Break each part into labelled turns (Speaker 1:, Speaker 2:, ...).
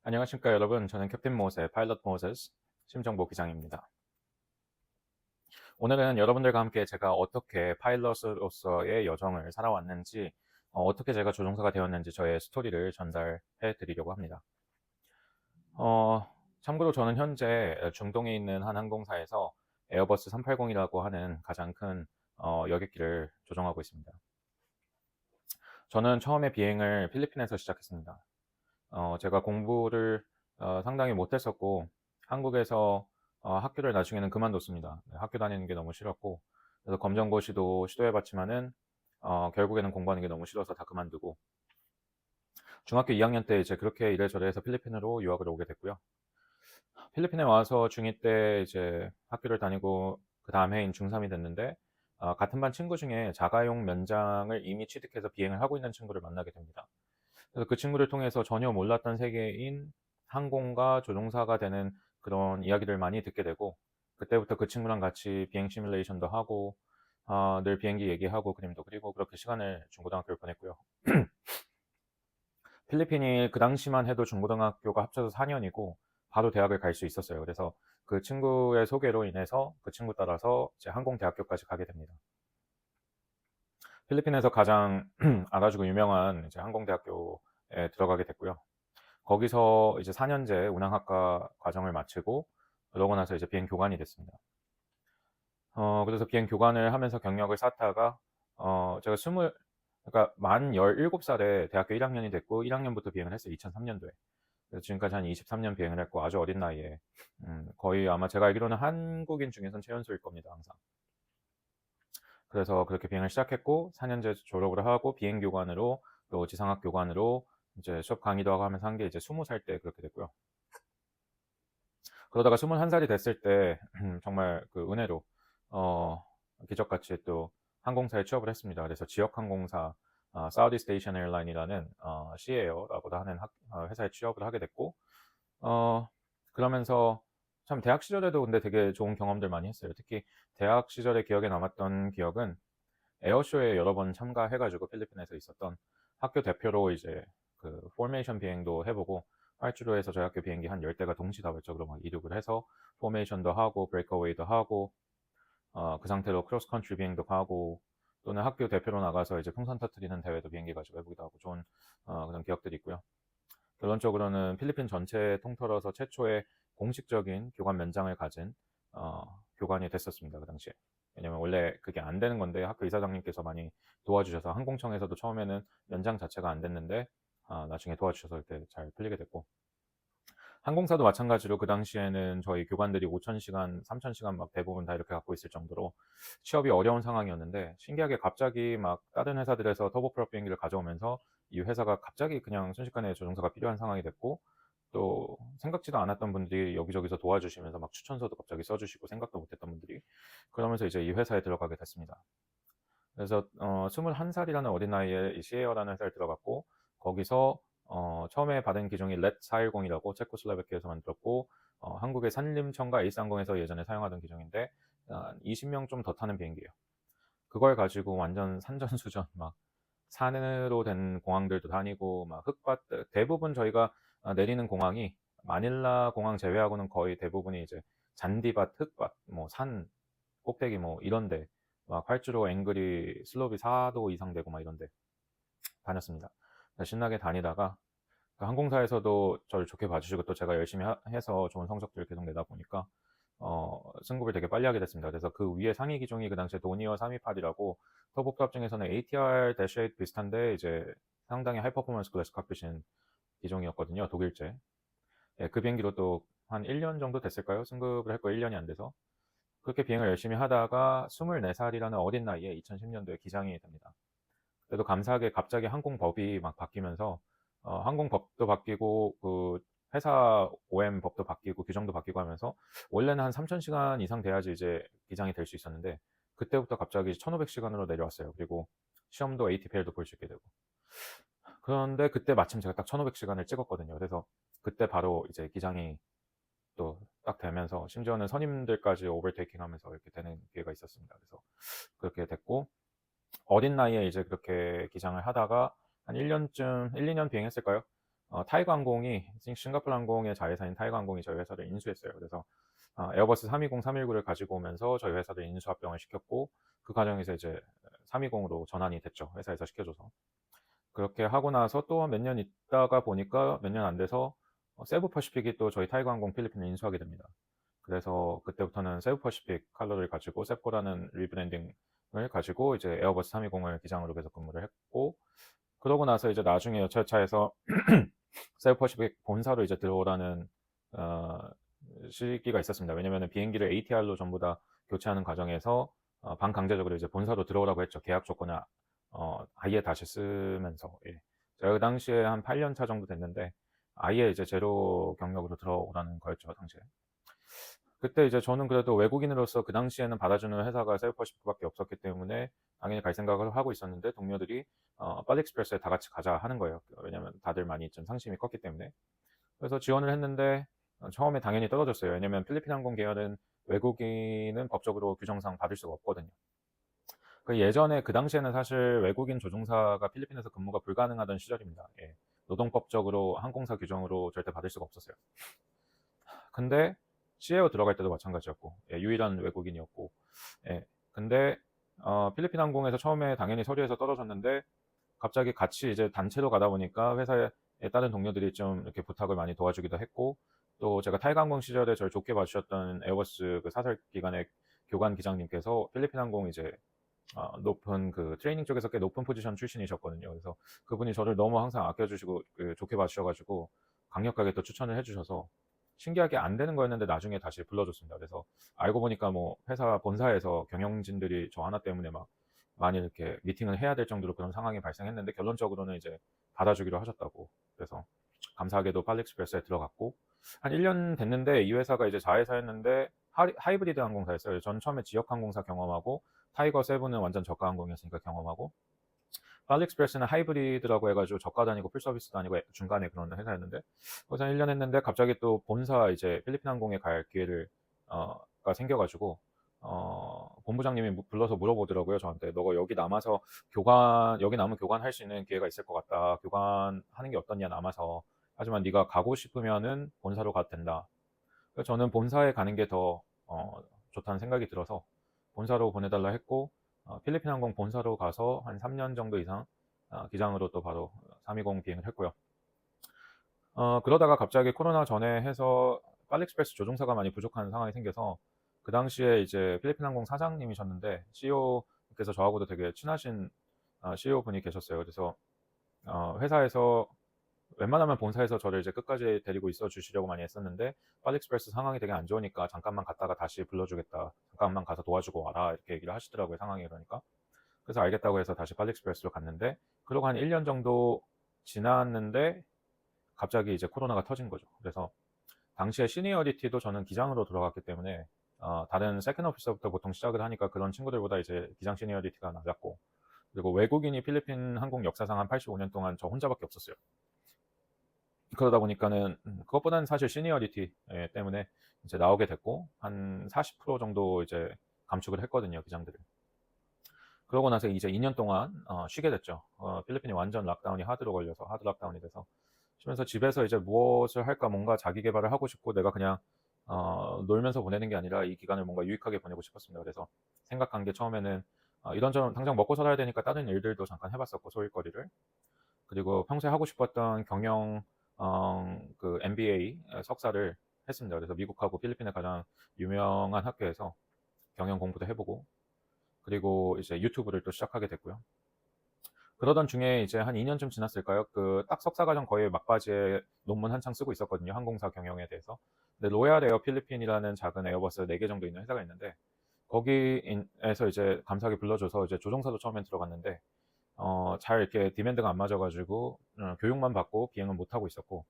Speaker 1: 안녕하십니까 여러분. 저는 캡틴 모세, 파일럿 모세스 심정보 기장입니다. 오늘은 여러분들과 함께 제가 어떻게 파일럿으로서의 여정을 살아왔는지, 어떻게 제가 조종사가 되었는지 저의 스토리를 전달해 드리려고 합니다. 참고로 저는 현재 중동에 있는 한 항공사에서 에어버스 380이라고 하는 가장 큰 여객기를 조종하고 있습니다. 저는 처음에 비행을 필리핀에서 시작했습니다. 제가 공부를 상당히 못했었고 한국에서 학교를 나중에는 그만뒀습니다. 네, 학교 다니는 게 너무 싫었고 그래서 검정고시도 시도해봤지만은 결국에는 공부하는 게 너무 싫어서 다 그만두고 중학교 2학년 때 이제 그렇게 이래저래 해서 필리핀으로 유학을 오게 됐고요. 필리핀에 와서 중2 때 이제 학교를 다니고 그 다음 해인 중3이 됐는데 같은 반 친구 중에 자가용 면장을 이미 취득해서 비행을 하고 있는 친구를 만나게 됩니다. 그래서 그 친구를 통해서 전혀 몰랐던 세계인 항공과 조종사가 되는 그런 이야기를 많이 듣게 되고 그때부터 그 친구랑 같이 비행 시뮬레이션도 하고 늘 비행기 얘기하고 그림도 그리고 그렇게 시간을 중고등학교를 보냈고요. 필리핀이 그 당시만 해도 중고등학교가 합쳐서 4년이고 바로 대학을 갈 수 있었어요. 그래서 그 친구의 소개로 인해서 그 친구 따라서 이제 항공대학교까지 가게 됩니다. 필리핀에서 가장 알아주고 유명한 이제 항공대학교에 들어가게 됐고요. 거기서 이제 4년제 운항학과 과정을 마치고 그러고 나서 이제 비행 교관이 됐습니다. 그래서 비행 교관을 하면서 경력을 쌓다가 제가 그러니까 만 17살에 대학교 1학년이 됐고 1학년부터 비행을 했어요. 2003년도에. 그래서 지금까지 한 23년 비행을 했고 아주 어린 나이에 거의 아마 제가 알기로는 한국인 중에선 최연소일 겁니다. 항상. 그래서 그렇게 비행을 시작했고 4년제 졸업을 하고 비행 교관으로 또 지상학 교관으로 이제 수업 강의도 하고 하면서 한 게 이제 20살 때 그렇게 됐고요. 그러다가 21살이 됐을 때 정말 그 은혜로 기적같이 또 항공사에 취업을 했습니다. 그래서 지역 항공사 사우디스트 에이션 에어라인이라는 시에어라고도 하는 회사에 취업을 하게 됐고 그러면서 참 대학 시절에도 근데 되게 좋은 경험들 많이 했어요. 특히 대학 시절에 기억에 남았던 기억은 에어쇼에 여러 번 참가해가지고 필리핀에서 있었던 학교 대표로 이제 그 포메이션 비행도 해보고 활주로에서 저희 학교 비행기 한 10대가 동시다발적으로 막 이륙을 해서 포메이션도 하고 브레이크어웨이도 하고 그 상태로 크로스 컨트리 비행도 가고 또는 학교 대표로 나가서 이제 풍선 터트리는 대회도 비행기 가지고 해보기도 하고 좋은 그런 기억들이 있고요. 결론적으로는 필리핀 전체 통틀어서 최초의 공식적인 교관 면장을 가진 교관이 됐었습니다. 그 당시에. 왜냐면 원래 그게 안 되는 건데 학교 이사장님께서 많이 도와주셔서 항공청에서도 처음에는 면장 자체가 안 됐는데 나중에 도와주셔서 이렇게 잘 풀리게 됐고 항공사도 마찬가지로 그 당시에는 저희 교관들이 5,000시간, 3,000시간 막 대부분 다 이렇게 갖고 있을 정도로 취업이 어려운 상황이었는데 신기하게 갑자기 막 다른 회사들에서 터보프롭 비행기를 가져오면서 이 회사가 갑자기 그냥 순식간에 조종사가 필요한 상황이 됐고 또 생각지도 않았던 분들이 여기저기서 도와주시면서 막 추천서도 갑자기 써주시고 생각도 못했던 분들이 그러면서 이제 이 회사에 들어가게 됐습니다. 그래서 21살이라는 어린 나이에 이 시에어라는 회사에 들어갔고 거기서 처음에 받은 기종이 렛 410이라고 체코슬로바키아에서 만들었고 한국의 산림청과 에이스항공에서 예전에 사용하던 기종인데 20명 좀 더 타는 비행기예요. 그걸 가지고 완전 산전수전 막 산으로 된 공항들도 다니고 막 흙밭 대부분 저희가 내리는 공항이 마닐라 공항 제외하고는 거의 대부분이 이제 잔디밭, 흙밭, 뭐 산 꼭대기 뭐 이런데 막 활주로 앵글이 슬롭이 4도 이상 되고 막 이런데 다녔습니다. 신나게 다니다가 그 항공사에서도 저를 좋게 봐주시고 또 제가 열심히 해서 좋은 성적들을 계속 내다 보니까 승급을 되게 빨리 하게 됐습니다. 그래서 그 위에 상위 기종이 그 당시에 도니어 328이라고 터보프랍 중에서는 ATR-8 비슷한데 이제 상당히 하이 퍼포먼스 클래스 칵핏인 기종이었거든요. 독일제. 예, 그 비행기로 또 한 1년 정도 됐을까요? 승급을 했고 1년이 안 돼서. 그렇게 비행을 열심히 하다가 24살이라는 어린 나이에 2010년도에 기장이 됩니다. 그래도 감사하게 갑자기 항공법이 막 바뀌면서 항공법도 바뀌고 그 회사 OM 법도 바뀌고 규정도 바뀌고 하면서 원래는 한 3,000시간 이상 돼야지 이제 기장이 될 수 있었는데 그때부터 갑자기 1,500시간으로 내려왔어요. 그리고 시험도 ATPL도 볼 수 있게 되고 그런데 그때 마침 제가 딱 1,500시간을 찍었거든요. 그래서 그때 바로 이제 기장이 또 딱 되면서 심지어는 선임들까지 오버테이킹 하면서 이렇게 되는 기회가 있었습니다. 그래서 그렇게 됐고 어린 나이에 이제 그렇게 기장을 하다가 한 1년쯤, 1, 2년 비행했을까요? 타이거 항공이 싱가포르 항공의 자회사인 타이거 항공이 저희 회사를 인수했어요. 그래서 에어버스 320, 319를 가지고 오면서 저희 회사를 인수합병을 시켰고 그 과정에서 이제 320으로 전환이 됐죠. 회사에서 시켜줘서. 그렇게 하고 나서 또 몇 년 있다가 보니까 몇 년 안 돼서 세부 퍼시픽이 또 저희 타이거 항공 필리핀을 인수하게 됩니다. 그래서 그때부터는 세부 퍼시픽 컬러를 가지고 세포라는 리브랜딩을 가지고 이제 에어버스 320을 기장으로 계속 근무를 했고 그러고 나서 이제 나중에 여차여차해서 세부 퍼시픽 본사로 이제 들어오라는 어, 시기가 있었습니다. 왜냐면은 비행기를 ATR로 전부 다 교체하는 과정에서 반강제적으로 이제 본사로 들어오라고 했죠. 계약 조건을 아예 다시 쓰면서. 예. 제가 그 당시에 한 8년 차 정도 됐는데 아예 이제 제로 경력으로 들어오라는 거였죠, 당시에. 그때 이제 저는 그래도 외국인으로서 그 당시에는 받아주는 회사가 셀퍼시픽밖에 없었기 때문에 당연히 갈 생각을 하고 있었는데 동료들이 빨리익스프레스에 다 같이 가자 하는 거예요. 왜냐면 다들 많이 좀 상심이 컸기 때문에. 그래서 지원을 했는데 처음에 당연히 떨어졌어요. 왜냐면 필리핀 항공 계열은 외국인은 법적으로 규정상 받을 수가 없거든요. 그 예전에 그 당시에는 사실 외국인 조종사가 필리핀에서 근무가 불가능하던 시절입니다. 예. 노동법적으로 항공사 규정으로 절대 받을 수가 없었어요. 근데 CAO 들어갈 때도 마찬가지였고 예, 유일한 외국인이었고 예. 근데 필리핀 항공에서 처음에 당연히 서류에서 떨어졌는데 갑자기 같이 이제 단체로 가다 보니까 회사에 다른 동료들이 좀 이렇게 부탁을 많이 도와주기도 했고 또 제가 타이거 항공 시절에 저를 좋게 봐주셨던 에어버스 그 사설 기관의 교관 기장님께서 필리핀 항공 이제 높은 그 트레이닝 쪽에서 꽤 높은 포지션 출신이셨거든요. 그래서 그분이 저를 너무 항상 아껴주시고 좋게 봐주셔가지고 강력하게 또 추천을 해주셔서 신기하게 안 되는 거였는데 나중에 다시 불러줬습니다. 그래서 알고 보니까 뭐 회사 본사에서 경영진들이 저 하나 때문에 막 많이 이렇게 미팅을 해야 될 정도로 그런 상황이 발생했는데 결론적으로는 이제 받아주기로 하셨다고. 그래서 감사하게도 팔리익스프레스에 들어갔고 한 1년 됐는데 이 회사가 이제 자회사였는데 하이브리드 항공사였어요. 전 처음에 지역 항공사 경험하고 타이거 세븐은 완전 저가 항공이었으니까 경험하고 팔리익스프레스는 하이브리드라고 해가지고 저가도 아니고 풀서비스도 아니고 중간에 그런 회사였는데 거기서 1년 했는데 갑자기 또 본사 이제 필리핀 항공에 갈 기회를 가 생겨가지고 본부장님이 불러서 물어보더라고요 저한테 너가 여기 남아서 여기 남은 교관할 수 있는 기회가 있을 것 같다 교관하는 게 어떻냐 남아서 하지만 네가 가고 싶으면은 본사로 가도 된다 그래서 저는 본사에 가는 게 더 좋다는 생각이 들어서 본사로 보내달라 했고 필리핀 항공 본사로 가서 한 3년 정도 이상 기장으로 또 바로 320 비행을 했고요. 그러다가 갑자기 코로나 전에 해서 팔리익스프레스 조종사가 많이 부족한 상황이 생겨서 그 당시에 이제 필리핀 항공 사장님이셨는데 CEO께서 저하고도 되게 친하신 CEO 분이 계셨어요. 그래서 회사에서 웬만하면 본사에서 저를 이제 끝까지 데리고 있어 주시려고 많이 했었는데 팔리익스프레스 상황이 되게 안 좋으니까 잠깐만 갔다가 다시 불러주겠다. 잠깐만 가서 도와주고 와라 이렇게 얘기를 하시더라고요. 상황이 그러니까. 그래서 알겠다고 해서 다시 팔리익스프레스로 갔는데 그러고 한 1년 정도 지났는데 갑자기 이제 코로나가 터진 거죠. 그래서 당시에 시니어리티도 저는 기장으로 들어갔기 때문에 다른 세컨 오피서부터 보통 시작을 하니까 그런 친구들보다 이제 기장 시니어리티가 낮았고 그리고 외국인이 필리핀 항공 역사상 한 85년 동안 저 혼자밖에 없었어요. 그러다 보니까는 그것보다는 사실 시니어리티 때문에 이제 나오게 됐고 한 40% 정도 이제 감축을 했거든요 기장들을. 그러고 나서 이제 2년 동안 쉬게 됐죠. 필리핀이 완전 락다운이 하드로 걸려서 하드 락다운이 돼서 쉬면서 집에서 이제 무엇을 할까 뭔가 자기 개발을 하고 싶고 내가 그냥 놀면서 보내는 게 아니라 이 기간을 뭔가 유익하게 보내고 싶었습니다. 그래서 생각한 게 처음에는 이런저런 당장 먹고 살아야 되니까 다른 일들도 잠깐 해봤었고 소일거리를 그리고 평소에 하고 싶었던 경영 그 MBA 석사를 했습니다. 그래서 미국하고 필리핀의 가장 유명한 학교에서 경영 공부도 해보고 그리고 이제 유튜브를 또 시작하게 됐고요. 그러던 중에 이제 한 2년쯤 지났을까요? 그 딱 석사과정 거의 막바지에 논문 한창 쓰고 있었거든요. 항공사 경영에 대해서. 근데 로얄 에어 필리핀이라는 작은 에어버스 4개 정도 있는 회사가 있는데 거기에서 이제 감사하게 불러줘서 이제 조종사도 처음엔 들어갔는데 잘 이렇게 디맨드가 안 맞아가지고 교육만 받고 비행은 못 하고 있었고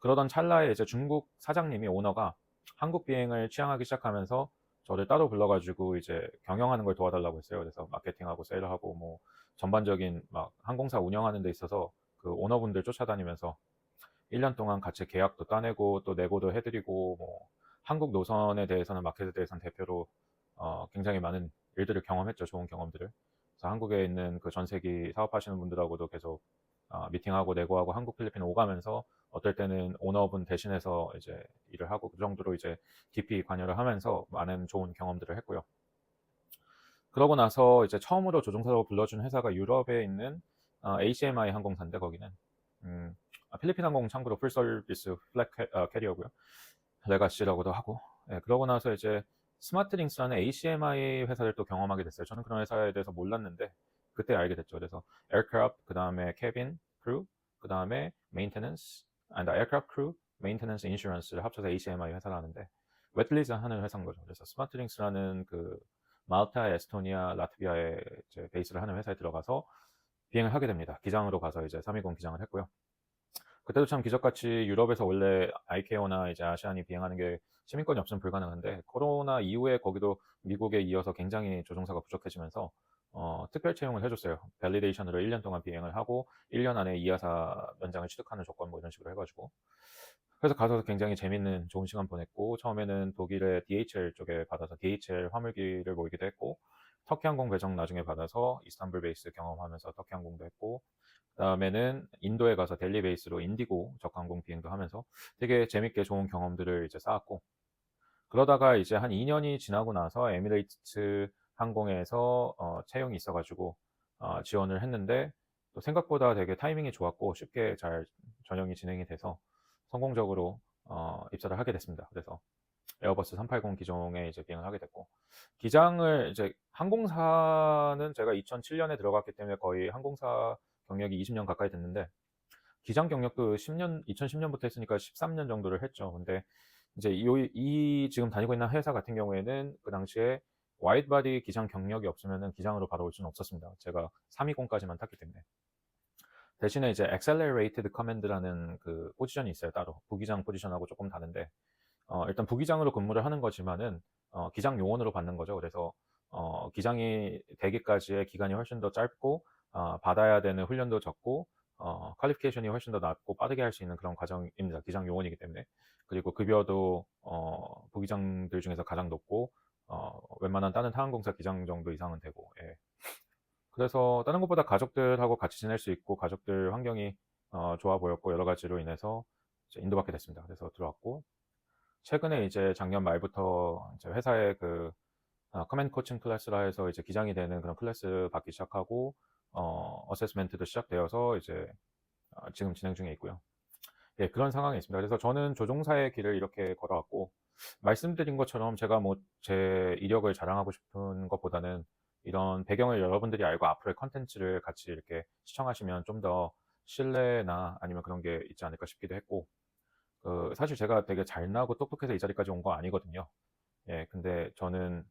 Speaker 1: 그러던 찰나에 이제 중국 사장님이 오너가 한국 비행을 취향하기 시작하면서 저를 따로 불러가지고 이제 경영하는 걸 도와달라고 했어요. 그래서 마케팅하고 세일하고 뭐 전반적인 막 항공사 운영하는 데 있어서 그 오너분들 쫓아다니면서 1년 동안 같이 계약도 따내고 또 내고도 해드리고 뭐 한국 노선에 대해서는 마켓에 대해서는 대표로 굉장히 많은 일들을 경험했죠. 좋은 경험들을. 그래서 한국에 있는 그 전세기 사업하시는 분들하고도 계속 미팅하고 내고하고 한국 필리핀 오가면서 어떨 때는 오너분 대신해서 이제 일을 하고 그 정도로 이제 깊이 관여를 하면서 많은 좋은 경험들을 했고요. 그러고 나서 이제 처음으로 조종사로 불러준 회사가 유럽에 있는 ACMI 항공사인데 거기는 필리핀 항공 참고로 풀 서비스 플랫 캐리어고요. 레가시라고도 하고. 예, 그러고 나서 이제 스마트링스라는 ACMI 회사를 또 경험하게 됐어요. 저는 그런 회사에 대해서 몰랐는데 그때 알게 됐죠. 그래서 에어크래프트, 그 다음에 캐빈 크루, 그 다음에 메인테넌스, 에어크래프트 크루, 메인테넌스 인슈런스를 합쳐서 ACMI 회사라는데 웨틀리즈 하는 회사인 거죠. 그래서 스마트링스라는 그 말타, 에스토니아, 라트비아에 이제 베이스를 하는 회사에 들어가서 비행을 하게 됩니다. 기장으로 가서 이제 320 기장을 했고요. 그때도 참 기적같이 유럽에서 원래 아이케오나 이제 아시안이 비행하는 게 시민권이 없으면 불가능한데 코로나 이후에 거기도 미국에 이어서 굉장히 조종사가 부족해지면서 특별 채용을 해줬어요. 밸리데이션으로 1년 동안 비행을 하고 1년 안에 이하사 면장을 취득하는 조건 뭐 이런 식으로 해가지고 그래서 가서 굉장히 재밌는 좋은 시간 보냈고 처음에는 독일의 DHL 쪽에 받아서 DHL 화물기를 모이기도 했고 터키 항공 배정 나중에 받아서 이스탄불 베이스 경험하면서 터키 항공도 했고 그다음에는 인도에 가서 델리 베이스로 인디고 적항공 비행도 하면서 되게 재밌게 좋은 경험들을 이제 쌓았고 그러다가 이제 한 2년이 지나고 나서 에미레이트 항공에서 채용이 있어가지고 지원을 했는데 또 생각보다 되게 타이밍이 좋았고 쉽게 잘 전형이 진행이 돼서 성공적으로 입사를 하게 됐습니다. 그래서 에어버스 380 기종에 이제 비행을 하게 됐고 기장을 이제 항공사는 제가 2007년에 들어갔기 때문에 거의 항공사 경력이 20년 가까이 됐는데 기장 경력도 2010년부터 했으니까 13년 정도를 했죠. 근데 이제 이 지금 다니고 있는 회사 같은 경우에는 그 당시에 와이드바디 기장 경력이 없으면은 기장으로 바로 올 수는 없었습니다. 제가 320까지만 탔기 때문에. 대신에 이제 Accelerated Command라는 그 포지션이 있어요, 따로. 부기장 포지션하고 조금 다른데, 일단 부기장으로 근무를 하는 거지만은, 기장 요원으로 받는 거죠. 그래서, 기장이 되기까지의 기간이 훨씬 더 짧고, 받아야 되는 훈련도 적고, 퀄리피케이션이 훨씬 더 낮고 빠르게 할 수 있는 그런 과정입니다. 기장 요원이기 때문에. 그리고 급여도, 부기장들 중에서 가장 높고, 웬만한 다른 타항공사 기장 정도 이상은 되고, 예. 그래서 다른 것보다 가족들하고 같이 지낼 수 있고 가족들 환경이 좋아 보였고 여러 가지로 인해서 이제 인도받게 됐습니다. 그래서 들어왔고 최근에 이제 작년 말부터 이제 회사의 그 커맨드 코칭 클래스라 해서 이제 기장이 되는 그런 클래스 받기 시작하고 어세스멘트도 시작되어서 이제 지금 진행 중에 있고요. 예, 그런 상황이 있습니다. 그래서 저는 조종사의 길을 이렇게 걸어왔고 말씀드린 것처럼 제가 뭐 제 이력을 자랑하고 싶은 것보다는 이런 배경을 여러분들이 알고 앞으로의 컨텐츠를 같이 이렇게 시청하시면 좀 더 신뢰나 아니면 그런 게 있지 않을까 싶기도 했고 사실 제가 되게 잘나고 똑똑해서 이 자리까지 온 거 아니거든요. 예, 근데 저는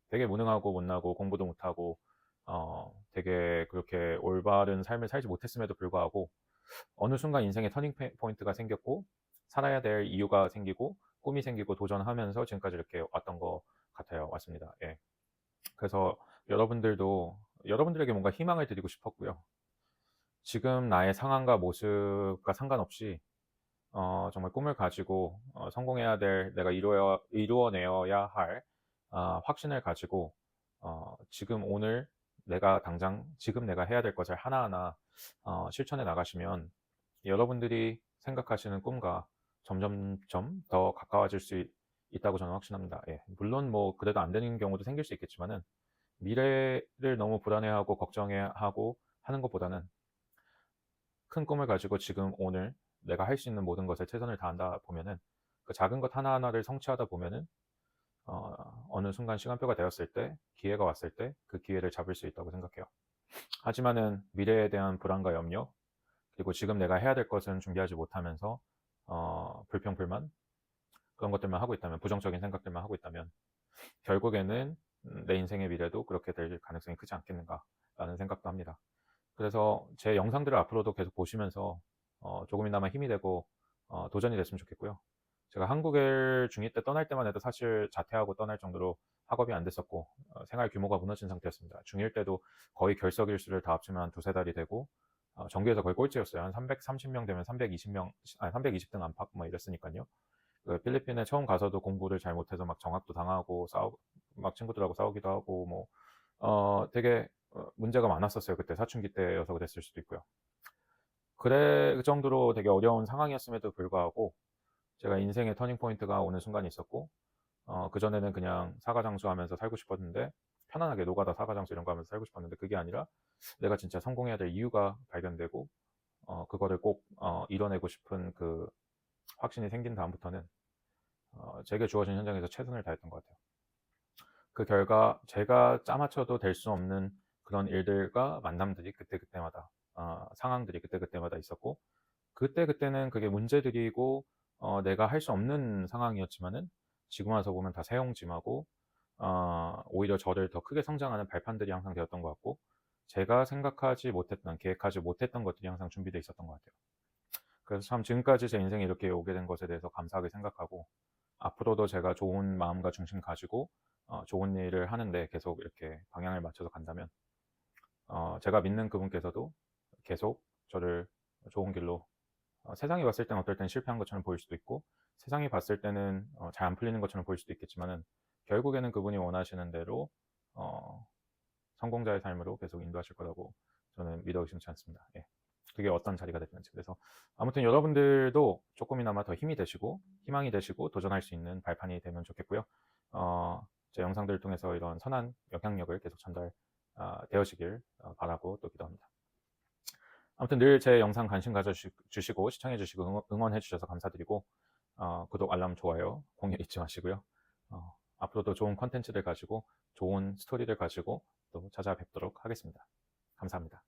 Speaker 1: 되게 무능하고 못나고 공부도 못하고 되게 그렇게 올바른 삶을 살지 못했음에도 불구하고 어느 순간 인생의 터닝 포인트가 생겼고 살아야 될 이유가 생기고 꿈이 생기고 도전하면서 지금까지 이렇게 왔던 것 같아요. 왔습니다. 예. 그래서 여러분들에게 뭔가 희망을 드리고 싶었고요. 지금 나의 상황과 모습과 상관없이 정말 꿈을 가지고 성공해야 될 내가 이루어내어야 할 확신을 가지고 지금 오늘 내가 당장 지금 내가 해야 될 것을 하나하나 실천해 나가시면 여러분들이 생각하시는 꿈과 점점점 더 가까워질 수 있다고 저는 확신합니다. 예. 물론 뭐 그래도 안 되는 경우도 생길 수 있겠지만은 미래를 너무 불안해하고 걱정해하고 하는 것보다는 큰 꿈을 가지고 지금 오늘 내가 할 수 있는 모든 것에 최선을 다한다 보면은 그 작은 것 하나하나를 성취하다 보면은 어느 순간 시간표가 되었을 때 기회가 왔을 때 그 기회를 잡을 수 있다고 생각해요. 하지만은 미래에 대한 불안과 염려 그리고 지금 내가 해야 될 것은 준비하지 못하면서 불평 불만 그런 것들만 하고 있다면 부정적인 생각들만 하고 있다면 결국에는 내 인생의 미래도 그렇게 될 가능성이 크지 않겠는가라는 생각도 합니다. 그래서 제 영상들을 앞으로도 계속 보시면서 조금이나마 힘이 되고 도전이 됐으면 좋겠고요. 제가 한국을 중2 때 떠날 때만 해도 사실 자퇴하고 떠날 정도로 학업이 안 됐었고 생활 규모가 무너진 상태였습니다. 중1 때도 거의 결석 일수를 다 합치면 한 두세 달이 되고 전교에서 거의 꼴찌였어요. 한 330명 되면 320명, 아니 320등 안팎 뭐 이랬으니까요. 그 필리핀에 처음 가서도 공부를 잘 못해서 막 정학도 당하고 막 친구들하고 싸우기도 하고 뭐 되게 문제가 많았었어요. 그때 사춘기 때여서 그랬을 수도 있고요. 그 정도로 되게 어려운 상황이었음에도 불구하고 제가 인생의 터닝 포인트가 오는 순간이 있었고, 그전에는 그냥 사가장수 하면서 살고 싶었는데, 편안하게 노가다 사가장수 이런 거 하면서 살고 싶었는데, 그게 아니라 내가 진짜 성공해야 될 이유가 발견되고, 그거를 꼭 이뤄내고 싶은 그 확신이 생긴 다음부터는 제게 주어진 현장에서 최선을 다했던 것 같아요. 그 결과 제가 짜맞춰도 될 수 없는 그런 일들과 만남들이 그때그때마다, 상황들이 그때그때마다 있었고, 그때그때는 그게 문제들이고 내가 할 수 없는 상황이었지만은 지금 와서 보면 다 새옹짐하고, 오히려 저를 더 크게 성장하는 발판들이 항상 되었던 것 같고, 제가 생각하지 못했던, 계획하지 못했던 것들이 항상 준비되어 있었던 것 같아요. 그래서 참 지금까지 제 인생에 이렇게 오게 된 것에 대해서 감사하게 생각하고, 앞으로도 제가 좋은 마음과 중심 가지고 좋은 일을 하는데 계속 이렇게 방향을 맞춰서 간다면, 제가 믿는 그분께서도 계속 저를 좋은 길로, 세상이 봤을 땐 어떨 땐 실패한 것처럼 보일 수도 있고, 세상이 봤을 때는 잘 안 풀리는 것처럼 보일 수도 있겠지만은, 결국에는 그분이 원하시는 대로 어, 성공자의 삶으로 계속 인도하실 거라고 저는 믿어 의심치 않습니다. 예. 그게 어떤 자리가 됐든지. 그래서 아무튼 여러분들도 조금이나마 더 힘이 되시고 희망이 되시고 도전할 수 있는 발판이 되면 좋겠고요. 제 영상들을 통해서 이런 선한 영향력을 계속 전달 되어시길 바라고 또 기도합니다. 아무튼 늘 제 영상 관심 가져주시고 시청해주시고 응원해주셔서 감사드리고, 구독, 알람, 좋아요, 공유 잊지 마시고요. 앞으로도 좋은 컨텐츠들 가지고 좋은 스토리를 가지고 또 찾아뵙도록 하겠습니다. 감사합니다.